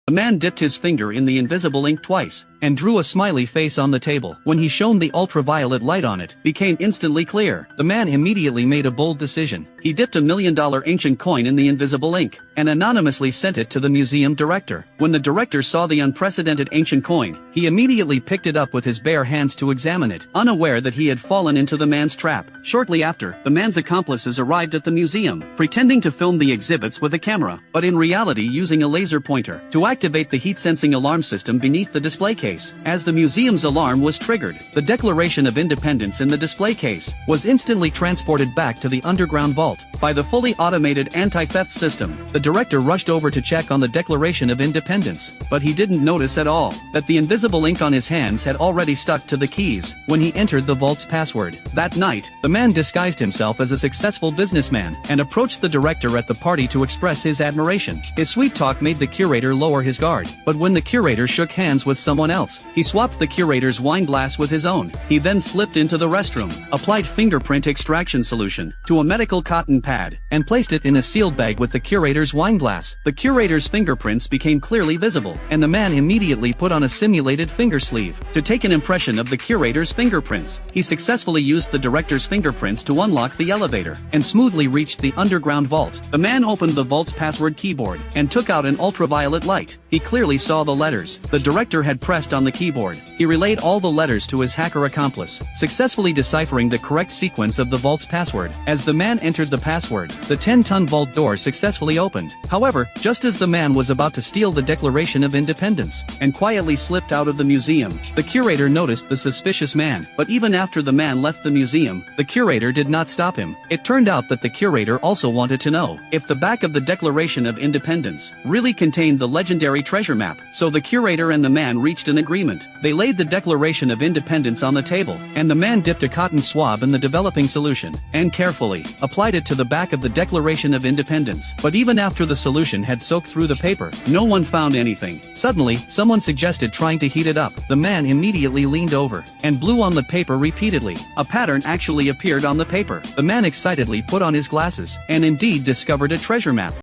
The man dipped his finger in the invisible ink twice, and drew a smiley face on the table. When he shone the ultraviolet light on it, became instantly clear. The man immediately made a bold decision. He dipped $1 million ancient coin in the invisible ink, and anonymously sent it to the museum director. When the director saw the unprecedented ancient coin, he immediately picked it up with his bare hands to examine it, unaware that he had fallen into the man's trap. Shortly after, the man's accomplices arrived at the museum, pretending to film the exhibits with a camera, but in reality using a laser pointer to activate the heat-sensing alarm system beneath the display case. As the museum's alarm was triggered, the Declaration of Independence in the display case was instantly transported back to the underground vault by the fully automated anti-theft system. The director rushed over to check on the Declaration of Independence, but he didn't notice at all that the invisible ink on his hands had already stuck to the keys when he entered the vault's password. That night, the man disguised himself as a successful businessman and approached the director at the party to express his admiration. His sweet talk made the curator lower his guard, but when the curator shook hands with someone else, he swapped the curator's wine glass with his own. He then slipped into the restroom, applied fingerprint extraction solution to a medical cotton pad, and placed it in a sealed bag with the curator's wine glass. The curator's fingerprints became clearly visible, and the man immediately put on a simulated finger sleeve to take an impression of the curator's fingerprints. He successfully used the director's fingerprints to unlock the elevator, and smoothly reached the underground vault. The man opened the vault's password keyboard, and took out an ultraviolet light. He clearly saw the letters the director had pressed on the keyboard. He relayed all the letters to his hacker accomplice, successfully deciphering the correct sequence of the vault's password. As the man entered the password, the 10-ton vault door successfully opened. However, just as the man was about to steal the Declaration of Independence, and quietly slipped out of the museum, the curator noticed the suspicious man. But even after the man left the museum, the curator did not stop him. It turned out that the curator also wanted to know if the back of the Declaration of Independence really contained the legendary treasure map. So the curator and the man reached an agreement. They laid the Declaration of Independence on the table, and the man dipped a cotton swab in the developing solution, and carefully applied it to the back of the Declaration of Independence. But even after the solution had soaked through the paper, no one found anything. Suddenly, someone suggested trying to heat it up. The man immediately leaned over, and blew on the paper repeatedly. A pattern actually appeared on the paper. The man excitedly put on his glasses, and indeed discovered a treasure map.